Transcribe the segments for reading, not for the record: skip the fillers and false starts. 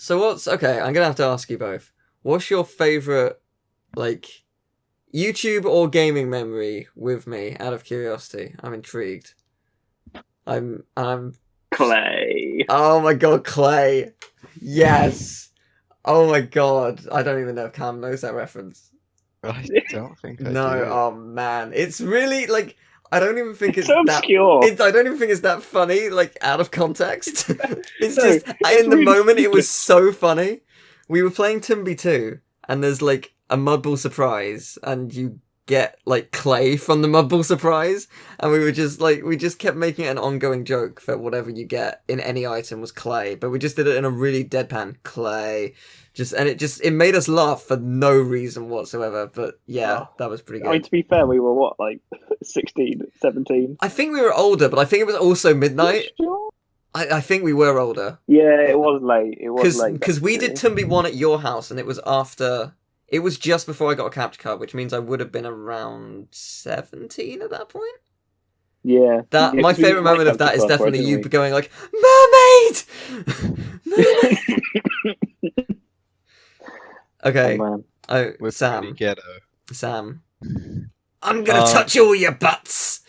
So what's okay? I'm gonna have to ask you both. What's your favorite, like, YouTube or gaming memory with me? Out of curiosity, I'm intrigued. I'm. Clay. Oh my god, Clay. Yes. Oh my god. I don't even know if Cam knows that reference. I don't think I No. do. Oh man, it's really like I don't even think It's it's so that. obscure. I don't even think it's that funny. Like out of context. It's No, just it's in the really moment it stupid. was so funny. We were playing Timby 2, and there's like a Mudball surprise, and you get like clay from the Mudball surprise, and we just kept making it an ongoing joke that whatever you get in any item was clay, but we just did it in a really deadpan clay. It made us laugh for no reason whatsoever. But yeah, Oh. that was pretty I mean, good. to be fair, we were what, like 16, 17? I think we were older, but I think it was also You midnight. sure? I think we were older. Yeah, it was late. It was late. Because we did Tumby 1 at your house, and it was after. It was just before I got a capture card, which means I would have been around 17 at that point. Yeah. That Yeah, my 'cause we favorite used my moment of that capture is card for it, definitely you didn't going like, "Mermaid, mermaid." Oh Okay, man. oh We're pretty Sam, ghetto. Sam, I'm gonna Um, touch all your butts.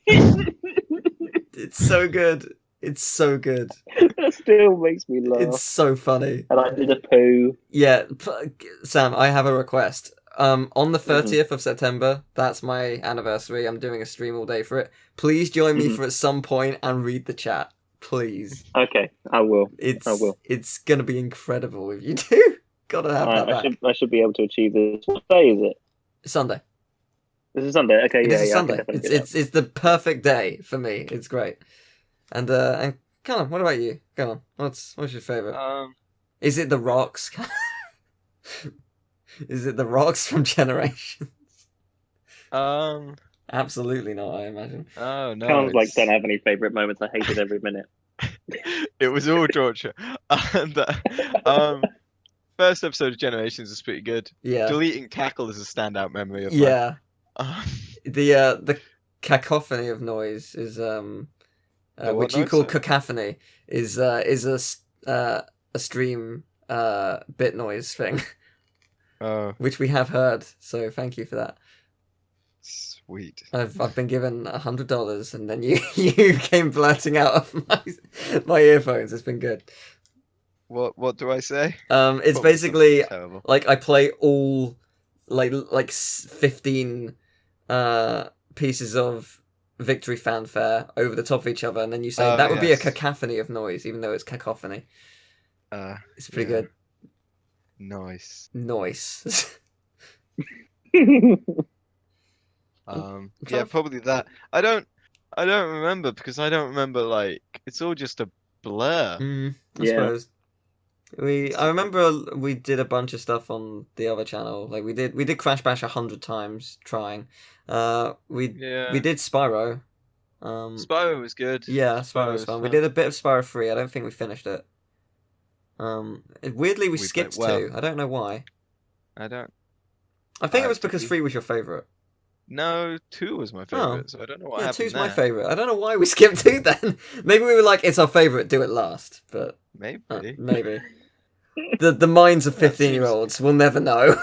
It's so good. It's so good. That still makes me It's laugh. so funny. And I did a poo. Yeah, Sam, I have a request. On the Mhm. 30th of September, that's my anniversary. I'm doing a stream all day for it. Please join me Mhm. for at some point and read the chat. Please. Okay, I will. I It's will. it's gonna be incredible if you do. Gotta have that I back. should be able to achieve this. What day is it? Sunday. This is Sunday. Okay, It is yeah, a yeah, I can Sunday. definitely It's do that. it's the perfect day for me. It's great. And come on, what about you? Come on. What's your favorite? um, Is it the rocks? Is it the rocks from Generation? um, Absolutely not, I imagine. oh no, Sounds like don't it's have any favorite moments. I hated every minute. it was all torture. And first episode of Generations is pretty good. Yeah. Deleting Tackle is a standout memory of mine. Yeah. Um, The cacophony of noise is The what which you noise? call cacophony is a stream bit noise thing Oh, which we have heard, so thank you for that. sweet. I've been given $100 and then you you came blurting out of my earphones. It's been good. What do I say? It's Probably basically something terrible. like I play all 15 pieces of victory fanfare over the top of each other, and then you say Oh that would be a yes. cacophony of noise, even though it's cacophony. It's pretty Yeah. good. Nice. Noise. Yeah, probably that. I don't remember because I don't remember like it's all just a blur. I Yeah. suppose. I remember we did a bunch of stuff on the other channel. Like we did Crash Bash 100 times trying. We Yeah. did Spyro. Spyro was good. Yeah, Spyro was fun. We did a bit of Spyro 3. I don't think we finished it. Weirdly we We skipped played- 2. I don't know why. I don't. I think it was Did because we? 3 was your favorite. No, 2 was my favorite, so I don't know what Yeah, happened 2's my there. favorite. I don't know why we skipped 2 then. Maybe we were like, it's our favorite, do it last. But Maybe. maybe. The minds of That 15-year-olds will never know.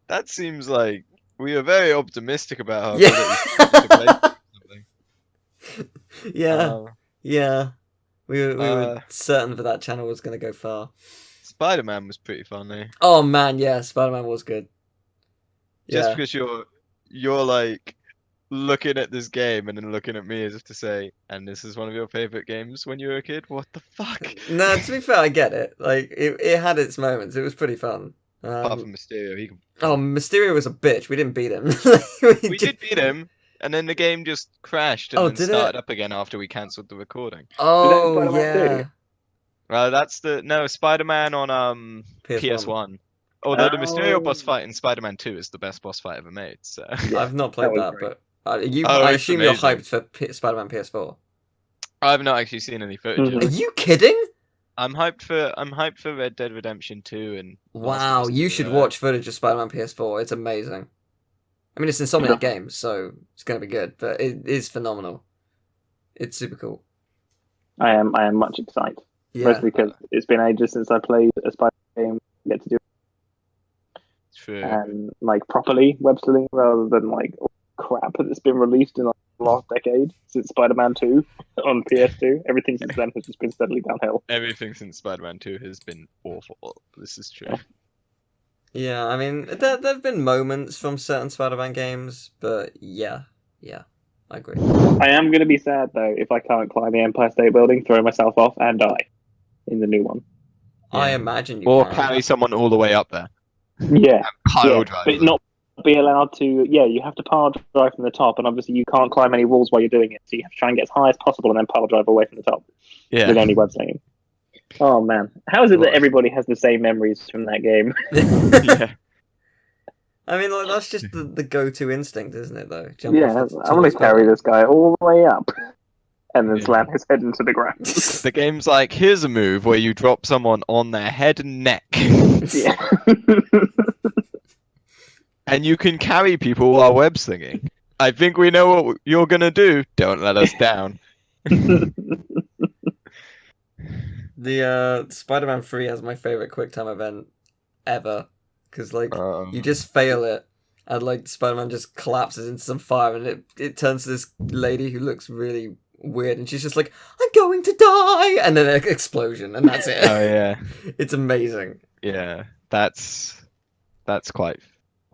That seems like we are very optimistic about our Yeah. ability to play something. Yeah. Yeah. We were Uh, certain that channel was going to go far. Spider-Man was pretty funny. Oh man, yeah, Spider-Man was good. Just Yeah. because you're like looking at this game and then looking at me as if to say, and this is one of your favorite games when you were a kid? What the fuck? No, to be fair, I get it. Like it had its moments. It was pretty fun. Apart from Mysterio, he can. Oh, Mysterio was a bitch. We didn't beat him. We did beat him, and then the game just crashed and Oh, then did started it? up again after we cancelled the recording. Oh, Spider-Man 2? yeah. That's no Spider-Man on PS1. Although the Mysterio boss fight in Spider-Man 2 is the best boss fight ever made. So Yeah, I've not that played was that, great. but Oh, I it's assume you're amazing. hyped for Spider-Man PS4. I've not actually seen any footage of Are it. you kidding? I'm hyped for Red Dead Redemption 2 and Last of Wow, Us you 2, should though. watch footage of Spider-Man PS4. It's amazing. I mean, it's Insomniac Games, so it's going to be good, but it is phenomenal. It's super cool. I am much excited. Yeah. Mostly because it's been ages since I played a Spider-Man game. Get to do True. and like properly web slinging rather than like all the crap that's been released in like, the last decade since Spider-Man 2 on PS2. Everything since then has just been steadily downhill. Everything since Spider-Man 2 has been awful. This is true. Yeah, I mean, there've been moments from certain Spider-Man games, but yeah, I agree. I am going to be sad though if I can't climb the Empire State Building, throw myself off, and die in the new one. I Yeah. imagine you Or can. carry someone all the way up there. Yeah, Pile drive but them. not be allowed to. Yeah, you have to pile drive from the top, and obviously you can't climb any walls while you're doing it. So you have to try and get as high as possible, and then pile drive away from the top Yeah. with only web slinging. Oh man, how is it that Right. everybody has the same memories from that game? Yeah. I mean, like, that's just the go-to instinct, isn't it? Though, jump Yeah, off the I'm gonna tallest carry building. this guy all the way up, and then Yeah. slam his head into the ground. The game's like, here's a move where you drop someone on their head and neck. Yeah. And you can carry people while web slinging. I think we know what you're gonna do. Don't let us down. The Spider-Man 3 has my favorite QuickTime event ever, because like you just fail it, and like Spider-Man just collapses into some fire, and it turns to this lady who looks really weird, and she's just like, "I'm going to die," and then an explosion, and that's it. Oh yeah, It's amazing. yeah. That's quite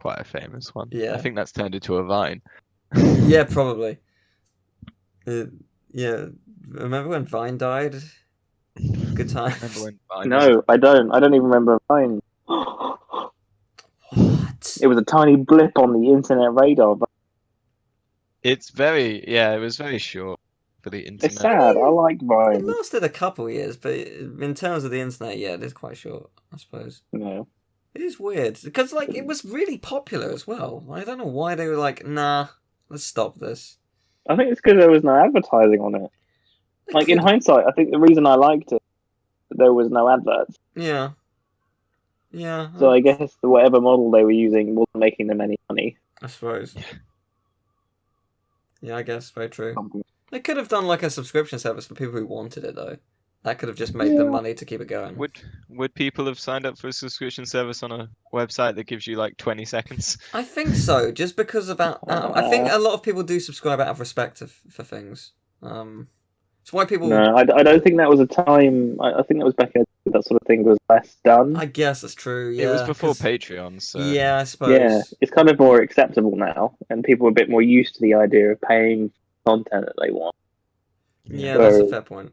a famous one. Yeah. I think that's turned into a vine. Yeah, probably. Yeah, remember when Vine died? Good times. Remember when Vine No, I don't. I don't even remember mine. What? It was a tiny blip on the internet radar, but It's it was very short for the internet. it's sad. I like It Vine. lasted a couple years, but in terms of the internet, yeah, it is quite short, I suppose. No. It is weird because like it was really popular as well. I don't know why they were like, nah, let's stop this. I think it's because there was no advertising on it. They Like in could- hindsight, I think the reason I liked it, there was no adverts. yeah. So I guess whatever model they were using wasn't making them any money. I suppose. Yeah, I guess very true. They could have done like a subscription service for people who wanted it though. That could have just made them money to keep it going. Would people have signed up for a subscription service on a website that gives you like 20 seconds? I think so, just because of that. I think a lot of people do subscribe out of respect for things. It's why people. No, I don't think that was a time. I think that was back in that sort of thing was less done. I guess that's true. Yeah, It was before 'cause- Patreon, so Yeah, I suppose. Yeah, it's kind of more acceptable now, and people are a bit more used to the idea of paying content that they want. Yeah, that's a So- fair point.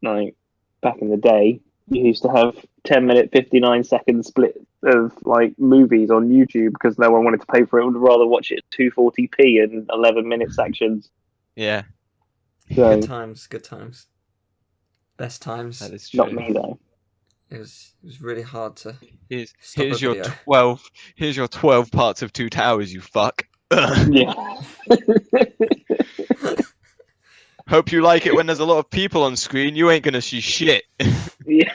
Like back in the day, you used to have 10-minute, 59-second split of like movies on YouTube because no one wanted to pay for it. Would rather watch it at 240p in 11-minute sections. yeah, So Good times. Best times. that is true. not me though. It was really hard to. Here's Stop a your video. 12. Here's your 12 parts of Two Towers, you fuck. Yeah. Hope you like it when there's a lot of people on screen. You ain't gonna see shit. Yeah.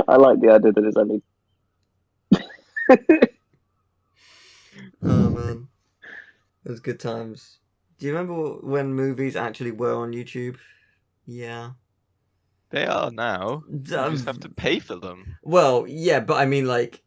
I like the idea that it's only. Oh man, it was good times. Do you remember when movies actually were on YouTube? Yeah. They are now. You just have to pay for them. Well, yeah, but I mean, like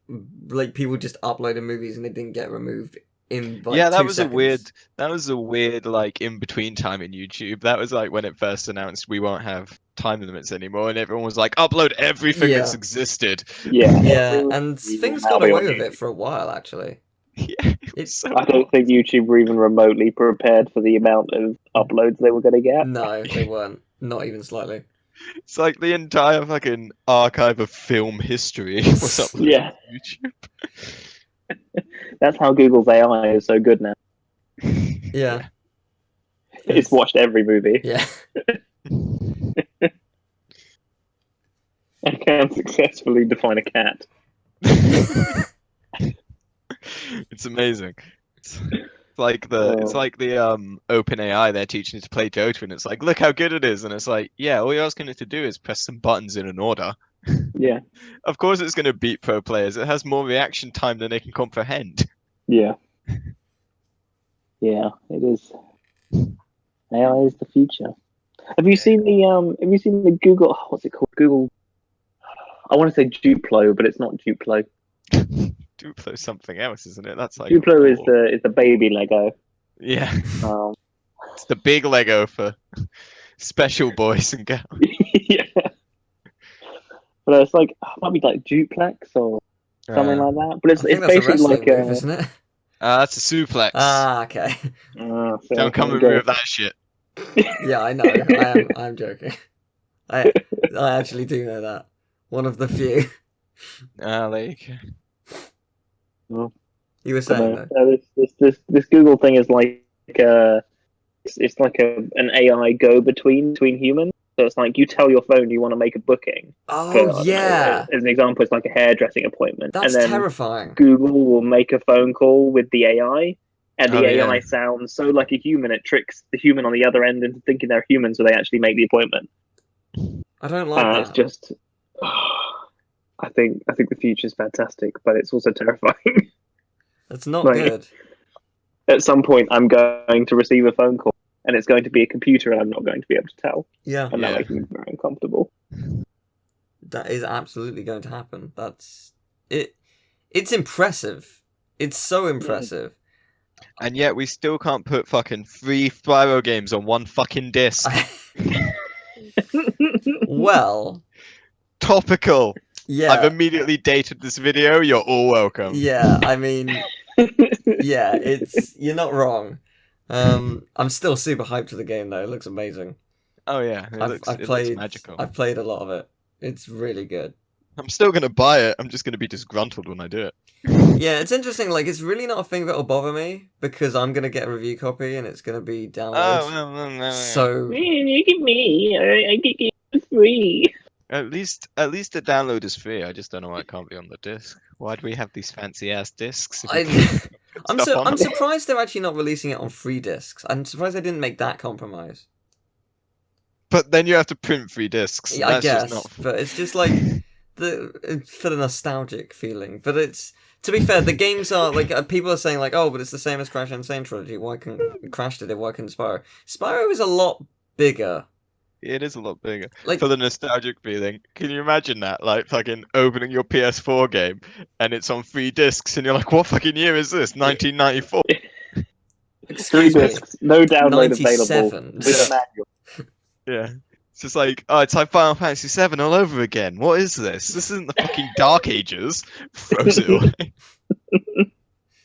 people just uploaded movies and they didn't get removed in like Yeah, that 2 was seconds. that was a weird like in between time in YouTube. That was like when it first announced we won't have time limits anymore, and everyone was like, upload everything that's Yeah. existed. Yeah. Yeah, and things now got be away on with YouTube. it for a while, actually. Yeah, it was It's so I don't think YouTube were even remotely prepared for the amount of uploads they were going to get. no, they weren't. Not even slightly. It's like the entire fucking archive of film history was uploaded Yeah. to YouTube. That's how Google's AI is so good now. Yeah. It's watched every movie Yeah. and can successfully define a cat. It's amazing. It's like the OpenAI they're teaching it to play Dota, and it's like, look how good it is, and it's like, yeah, all you're asking it to do is press some buttons in an order. Yeah. Of course, it's going to beat pro players. It has more reaction time than they can comprehend. Yeah. Yeah, it is. AI is the future. Have you seen the Google? Oh, what's it called? Google. I want to say Duplo, but it's not Duplo. Duplo something else, isn't it? That's like a Duplo is ball. the baby Lego. Yeah, Um, it's the big Lego for special boys and girls. yeah, but it's like it might be like duplex or something like that. But I think it's that's a basically wrestling like move, a. isn't it? That's a suplex. Ah, okay. So Don't come there at you me go. with that shit. Yeah, I know. I'm joking. I actually do know that. One of the few. Like, Well, You were I don't saying know. though. This Google thing is like it's like an AI go between humans. So it's like you tell your phone you want to make a booking Oh for I don't know. yeah, As an example, it's like a hairdressing appointment, and that's then terrifying. Google will make a phone call with the AI, and the oh AI yeah. sounds so like a human it tricks the human on the other end into thinking they're human, so they actually make the appointment. I don't like It's that. just, I think the future's fantastic, but it's also terrifying. That's not Like good. at some point, I'm going to receive a phone call, and it's going to be a computer, and I'm not going to be able to tell, Yeah, and that Yeah. makes me very uncomfortable. that is absolutely going to happen. That's it. It's impressive. It's so impressive. And yet we still can't put fucking 3 Spyro games on one fucking disc. Well, Topical. yeah, I've immediately dated this video. You're all welcome. yeah. I mean, yeah. You're not wrong. I'm still super hyped for the game though. It looks amazing. Oh yeah, it looks magical. I've played a lot of it. It's really good. I'm still gonna buy it. I'm just gonna be disgruntled when I do it. Yeah, it's interesting. Like, it's really not a thing that'll bother me because I'm gonna get a review copy and it's gonna be download. Oh no. So Look at me, I get it free. At least the download is free. I just don't know why it can't be on the disc. Why do we have these fancy ass discs? If we can't put stuff on I'm them? surprised they're actually not releasing it on free discs. I'm surprised they didn't make that compromise. But then you have to print 3 discs. And Yeah, I that's guess, just not. but it's just like for the nostalgic feeling. But it's, to be fair, the games are like people are saying like, oh, but it's the same as Crash and Insane Trilogy. Why can Crash did it? Why couldn't Spyro? Spyro is a lot bigger. It is a lot bigger. Like, For the nostalgic feeling, can you imagine that? Like fucking opening your PS4 game and it's on 3 discs, and you're like, "What fucking year is this? 1994." 3 excuse me, discs, no download available 97. with a manual. Yeah. It's just like, oh, it's like Final Fantasy VII all over again. What is this? This isn't the fucking Dark Ages. Throws it away.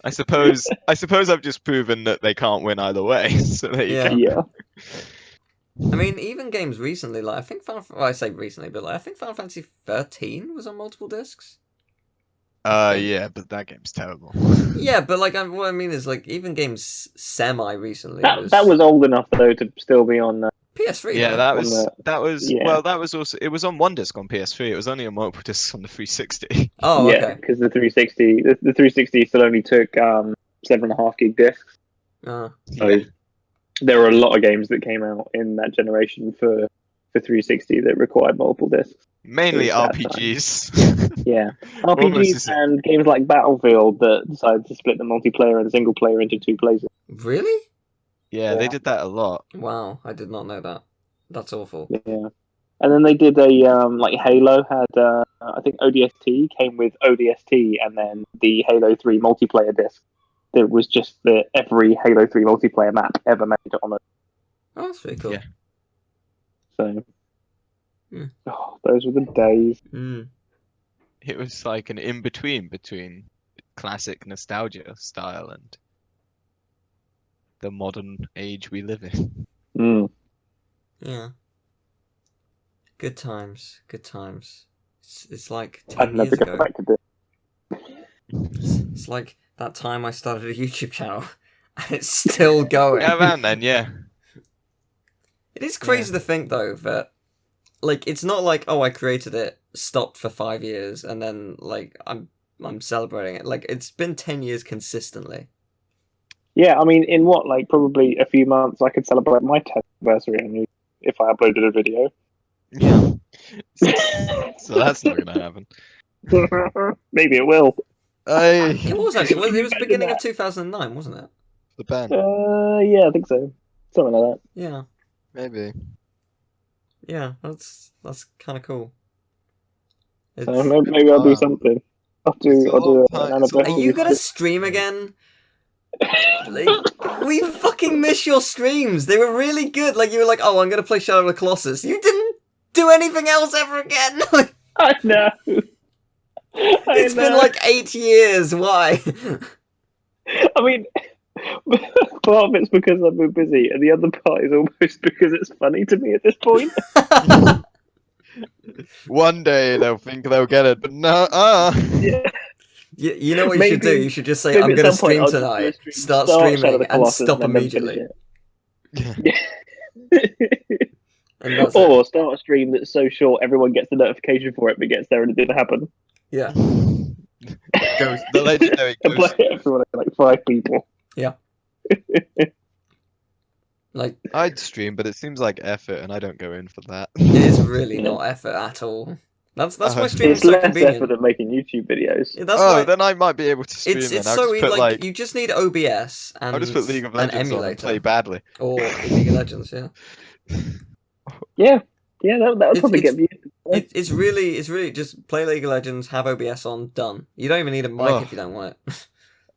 I suppose I've just proven that they can't win either way. So there you Yeah. go. Yeah. I mean, even games recently, like I think I say recently, but like I think Final Fantasy 13 was on multiple discs. Yeah, but that game's terrible. Yeah, but like what I mean is like even games semi recently That was old enough though to still be on PS3. Yeah, though. that was yeah. well, that was also, it was on one disc on PS3. It was only on multiple discs on the 360. Oh, yeah, okay. because the 360 still only took 7.5 gig discs. So Yeah. there were a lot of games that came out in that generation for 360 that required multiple discs. Mainly It was that RPGs. Yeah, Almost the RPGs same. and games like Battlefield that decided to split the multiplayer and single player into 2 places. Really? Yeah, they Yeah. did that a lot. Wow, I did not know that. That's awful. Yeah, and then they did a like Halo had I think ODST came with ODST, and then the Halo 3 multiplayer disc. That was just every Halo 3 multiplayer map ever made on it. Oh, that's pretty cool. Yeah. So, Hmm. oh, those were the days. Mm. It was like an in-between between classic nostalgia style and the modern age we live in. Mm. Yeah. Good times. Good times. It's like I'd 10 years never ago. expected it. It's like that time I started a YouTube channel and it's still going. Yeah, around then, yeah. It is crazy to think though that like it's not like, oh, I created it, stopped for 5 years, and then like I'm celebrating it. Like it's been 10 years consistently. Yeah, I mean, in what, like probably a few months, I could celebrate my 10th anniversary on YouTube if I uploaded a video. Yeah. So that's not gonna happen. Maybe it will. It was actually. It was Imagine beginning that. of 2009, wasn't it? The band, Yeah, I think so. Something like that. Yeah. maybe. yeah, that's kind of cool. So It's. maybe I'll do Wow. something. I'll It's do all an part. It's Are all you anniversary. gonna stream again? Like, we fucking miss your streams. They were really good. Like you were like, oh, I'm gonna play Shadow of the Colossus. You didn't do anything else ever again. I know. I It's been know. like 8 years. Why? I mean, part of it's because I've been busy, and the other part is almost because it's funny to me at this point. One day they'll think they'll get it, but no. Yeah, You know what you should do? maybe You should just say, maybe I'm at gonna some point stream I'll just do a tonight, stream, start start Shadow of streaming, the and Colossus, stop and then finish immediately. it. And that's it. Or start a stream that's so short everyone gets the notification for it, but gets there and it didn't happen. Yeah. Ghost, the legendary And play ghost. everyone like 5 people. Like, I'd stream, but it seems like effort, and I don't go in for that. it is really Yeah. not effort at all. That's why Oh. streaming's It's so less convenient. effort than making YouTube videos. Yeah, that's Oh, why then I might be able to stream. it's Then I'll so just easy. put Like, you just need OBS and I'll just put League of an Legends on and play emulator badly. or League of Legends. Yeah. Yeah, that would probably It's- get views. It's really just play League of Legends, have OBS on, done. You don't even need a mic Oh. if you don't want it.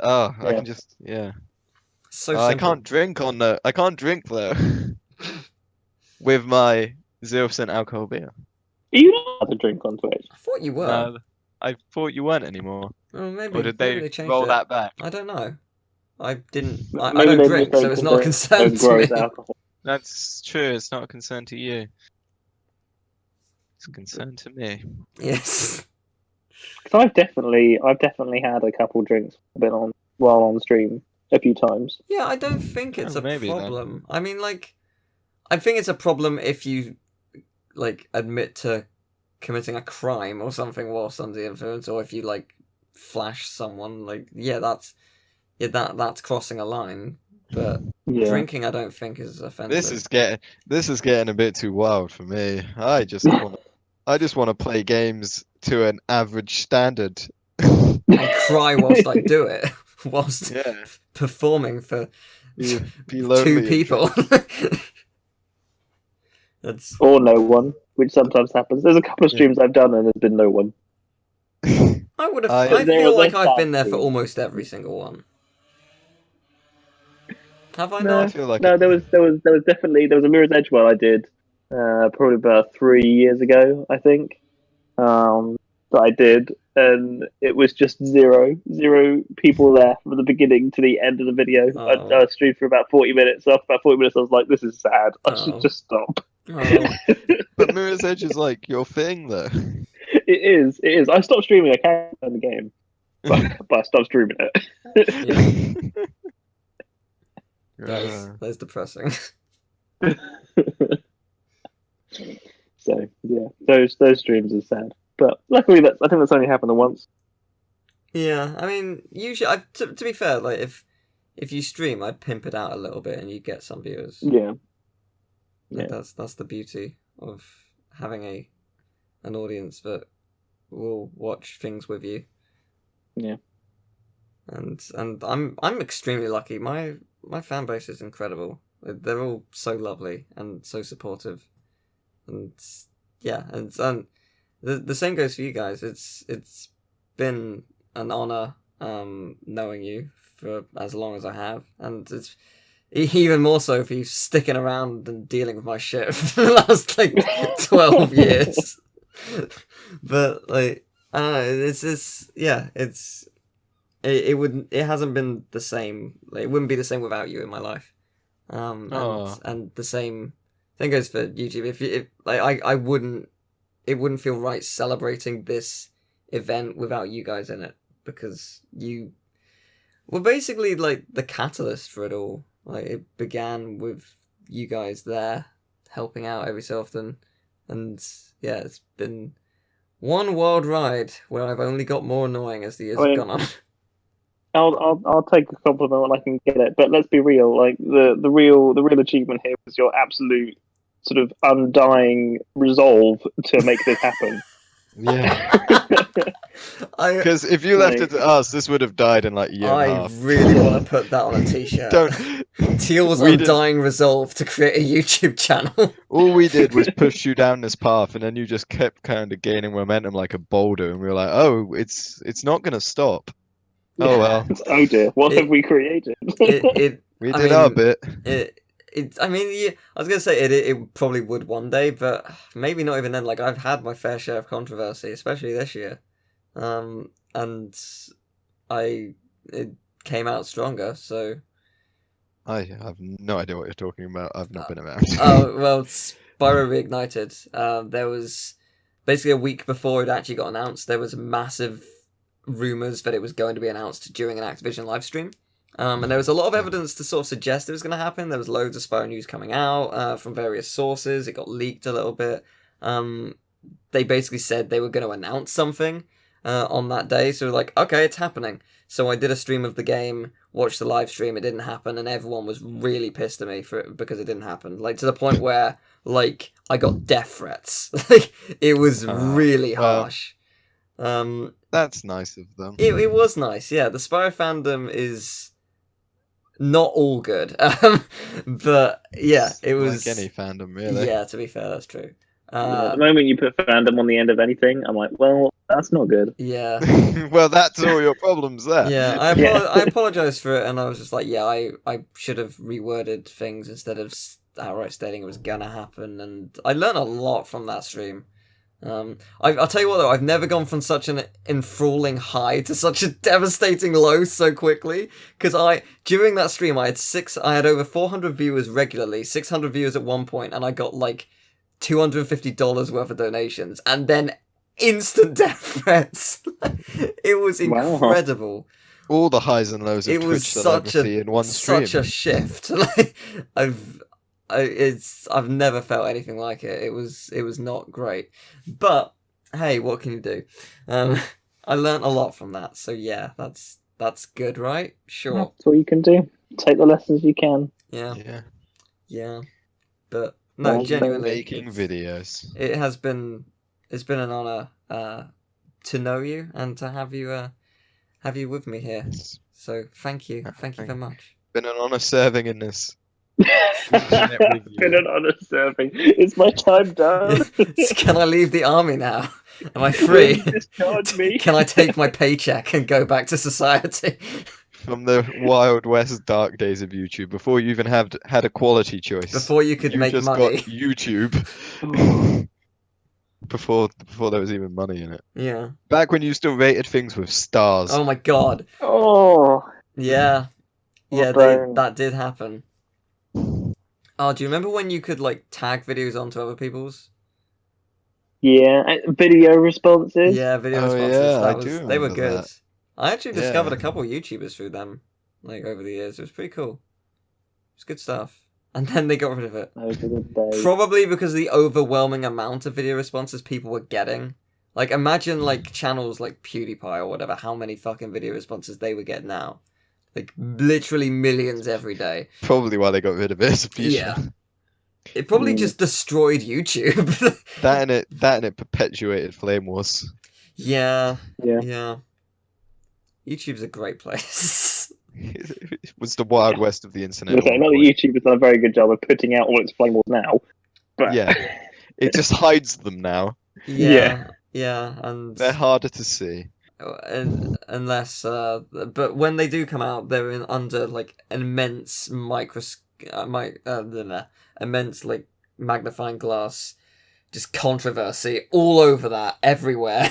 Oh, I Yeah. can just So I simple. can't drink on the. I can't drink though. With my 0% alcohol beer. Are you not allowed to drink on Twitch? I thought you were. No, I thought you weren't anymore. Oh, maybe. Or did maybe they they changed roll it. that back? I don't know. I didn't. I Maybe don't they drink, just so it's not a concern don't to grow me. as alcohol. That's true. It's not a concern to you. It's a concern to me. Yes. 'Cause I've definitely had a couple drinks while on stream a few times. Yeah, I don't think it's Oh, a maybe then. problem. I mean, like, I think it's a problem if you, like, admit to committing a crime or something whilst under the influence, or if you, like, flash someone. Like, yeah, that's crossing a line. But Yeah. drinking, I don't think is offensive. This is getting a bit too wild for me. I just want to play games to an average standard. And cry whilst I do it, whilst Yeah. performing for Be lonely two and people. That's Or no one, which sometimes happens. There's a couple of Yeah. streams I've done and there's been no one. I would have. I- I They're- feel like they're I've been there for sad almost every single one. Have I No. I not? feel like No, there was definitely a Mirror's Edge one I did probably about 3 years ago, I think. That I did, and it was just zero people there from the beginning to the end of the video. Oh. I streamed for about 40 minutes. After about 40 minutes, I was like, "This is sad. I should Oh. just stop." Oh. But Mirror's Edge is like your thing, though. It is. I stopped streaming. I can't play the game, but I stopped streaming it. That is depressing. So yeah, those streams are sad. But luckily, I think that's only happened once. Yeah, I mean, usually, to be fair, like if you stream, I'd pimp it out a little bit, and you get some viewers. Yeah. Like, Yeah. that's the beauty of having an audience that will watch things with you. Yeah. And I'm extremely lucky. My fan base is incredible. They're all so lovely and so supportive. And yeah, and the same goes for you guys. It's been an honor knowing you for as long as I have, and it's even more so for you sticking around and dealing with my shit for the last like 12 years. But like I don't know, it hasn't been the same. Like, it wouldn't be the same without you in my life. And the same thing goes for YouTube. If I wouldn't, it wouldn't feel right celebrating this event without you guys in it, because you were basically like the catalyst for it all. Like, it began with you guys there helping out every so often, and yeah, it's been one wild ride where I've only got more annoying as the years have gone on. I'll take a compliment when I can get it, but let's be real. Like the real achievement here was your absolute sort of undying resolve to make this happen. Yeah. I Because if you left it to us, this would have died in like a year and a I half. really want to put that on a t-shirt. Don't. Teal's We did. undying resolve to create a YouTube channel. All we did was push you down this path, and then you just kept kind of gaining momentum like a boulder, and we were like, "Oh, it's not gonna stop." Oh well, Oh dear, what It- have we created? we I did our mean, bit. I mean, yeah, I was gonna say it probably would one day, but maybe not even then. Like I've had my fair share of controversy, especially this year, and it came out stronger. So I have no idea what you're talking about. I've not been around. oh well, Spyro Reignited. There was basically a week before it actually got announced. There was massive rumors that it was going to be announced during an Activision live stream. And there was a lot of evidence to sort of suggest it was going to happen. There was loads of Spyro news coming out from various sources. It got leaked a little bit. They basically said they were going to announce something on that day. So like, okay, it's happening. So I did a stream of the game, watched the live stream. It didn't happen, and everyone was really pissed at me for it because it didn't happen. Like to the point where like I got death threats. Like it was really harsh. That's nice of them. It was nice. Yeah, the Spyro fandom is not all good. But yeah, it was like any fandom, really. Yeah, to be fair, that's true. The moment you put fandom on the end of anything, I'm like, well, that's not good. Yeah, Well, that's all your problems there. yeah. Yeah. I apologize for it, and I was just like, yeah, I should have reworded things instead of outright stating it was gonna happen. And I learned a lot from that stream. I'll tell you what though, I've never gone from such an enthralling high to such a devastating low so quickly. Because during that stream, I had over 400 viewers regularly, 600 viewers at one point, and I got like $250 worth of donations, and then instant death threats. It was incredible. All the highs and lows of It was Twitch celebrity in one stream. such a shift. Like, I've never felt anything like it. It was not great, but hey, what can you do? I learnt a lot from that, so yeah, that's good, right? Sure. That's all you can do. Take the lessons you can. Yeah. But no, Well, genuinely, Making videos. it's been an honor to know you and to have you with me here. So thank you very much. Been an honor serving in this. Been an honor serving. Is my time done? Can I leave the army now? Am I free? Discharge me. Can I take my paycheck and go back to society? From the Wild West dark days of YouTube, before you even had a quality choice. Before you could make just money. got YouTube. before there was even money in it. Yeah. Back when you still rated things with stars. Oh my god. Oh. Yeah. Yeah, Well, that did happen. Oh, do you remember when you could like tag videos onto other people's? Yeah, video responses. Yeah, video Oh, responses. yeah, They were remember good. that. I actually discovered Yeah. a couple of YouTubers through them, like over the years. It was pretty cool. It's good stuff. And then they got rid of it. Those were the days. Probably because of the overwhelming amount of video responses people were getting. Like, imagine, like, channels like PewDiePie or whatever, how many fucking video responses they would get now. Like, literally millions every day. Probably why they got rid of it as a feature. Yeah. It probably just destroyed YouTube. That and it perpetuated Flame Wars. Yeah. Yeah. Yeah. YouTube's a great place. It was the Wild West of the internet. Okay, at not one that point. YouTube has done a very good job of putting out all its flame wars now, but Yeah. It just hides them now. Yeah. Yeah, and They're harder to see. unless but when they do come out, they're under like an immense immense like magnifying glass, just controversy all over that everywhere.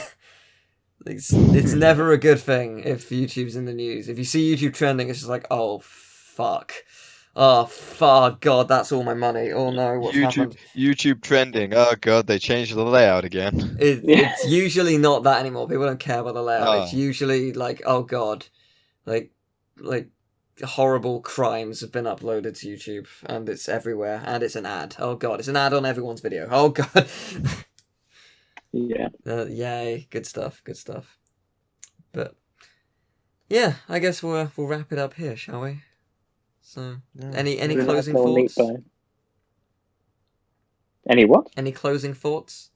It's never a good thing if YouTube's in the news. If you see YouTube trending, it's just like, oh fuck, god, that's all my money. Oh no, what's happened? YouTube trending. Oh god, they changed the layout again. It's usually not that anymore. People don't care about the layout. Oh. It's usually like, oh god, like horrible crimes have been uploaded to YouTube, and it's everywhere, and it's an ad. Oh god, it's an ad on everyone's video. Oh god. yeah. Yay, good stuff. But yeah, I guess we'll wrap it up here, shall we? So, any closing thoughts? Any what? Any closing thoughts?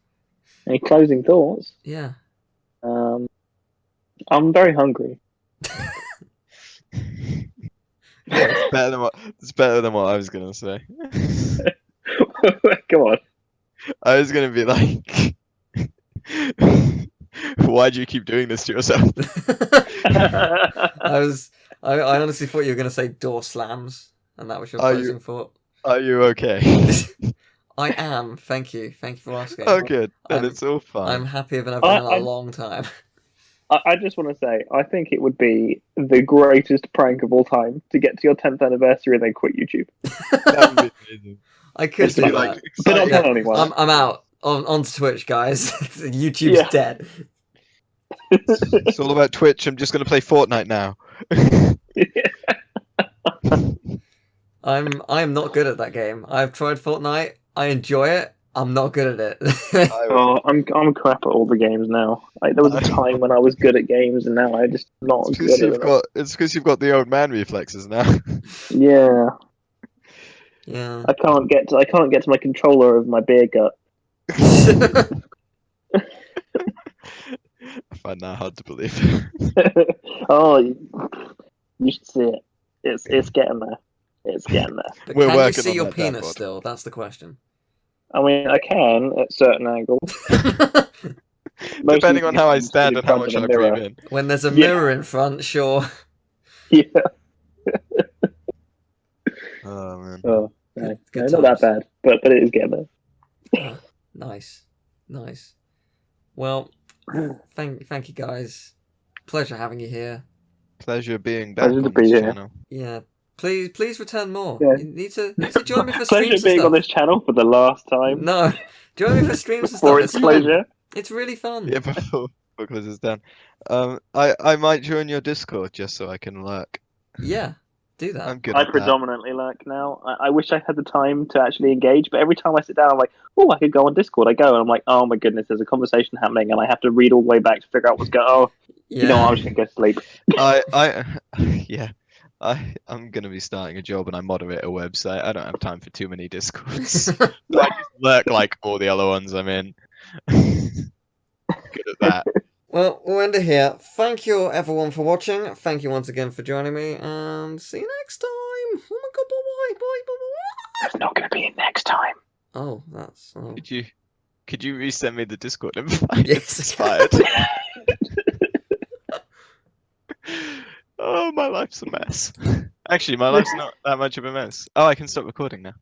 Any closing thoughts? Yeah. I'm very hungry. It's better than what I was gonna say. Come on. I was gonna be like, why do you keep doing this to yourself? I honestly thought you were gonna say door slams, and that was your Are closing thought. Are you okay? I am. Thank you. Thank you for asking. Oh, good. Then I'm- it's all I'm fine. happier than I've been in a I- long time. I just want to say, I think it would be the greatest prank of all time to get to your 10th anniversary and then quit YouTube. That would be amazing. I could It's do like- that. But not exciting. tell anyone. I'm out on Twitch, guys. YouTube's Yeah. dead. It's all about Twitch. I'm just gonna play Fortnite now. I'm not good at that game. I've tried Fortnite. I enjoy it. I'm not good at it. Oh, I'm crap at all the games now. Like, there was a time when I was good at games, and now I'm just not It's good at them. it's because you've got the old man reflexes now. Yeah, Yeah. I can't get to my controller of my beer gut. I find that hard to believe. Oh, you should see it. It's getting there. It's getting there. But We're can you working see on your that, penis Dad, still? That's the question. I mean, I can at certain angles. Mostly Depending on how I stand in and how front much of I a mirror. breathe in. When there's a Yeah. mirror in front, sure. Yeah. Oh man. Oh, no, Good- good no, not that times. bad, but it is getting there. Ah, nice. Well, thank you guys. Pleasure having you here. Pleasure being back Pleasure to on be this here. channel. Yeah. Please return more. Yeah. You need to join me for Pleasure streams and being on stuff. this channel for the last time. No, join me for streams and For stuff. its It's fun. pleasure. It's really fun. Yeah, before this is done. I might join your Discord just so I can lurk. Yeah, do that. I'm good I at that. predominantly lurk now. I wish I had the time to actually engage, but every time I sit down, I'm like, oh, I could go on Discord. I go, and I'm like, oh my goodness, there's a conversation happening, and I have to read all the way back to figure out what's going on. Oh, Yeah. you know, I was just going to go sleep. Yeah. I'm gonna be starting a job and I moderate a website. I don't have time for too many Discords. So I just lurk like all the other ones I'm in. Good at that. Well, we'll end it here. Thank you everyone for watching. Thank you once again for joining me, and see you next time. Oh my god, bye. There's not going to be a next time. Oh, that's Could you resend me the Discord invite? Yes. It's expired. Oh, my life's a mess. Actually, my life's not that much of a mess. Oh, I can stop recording now.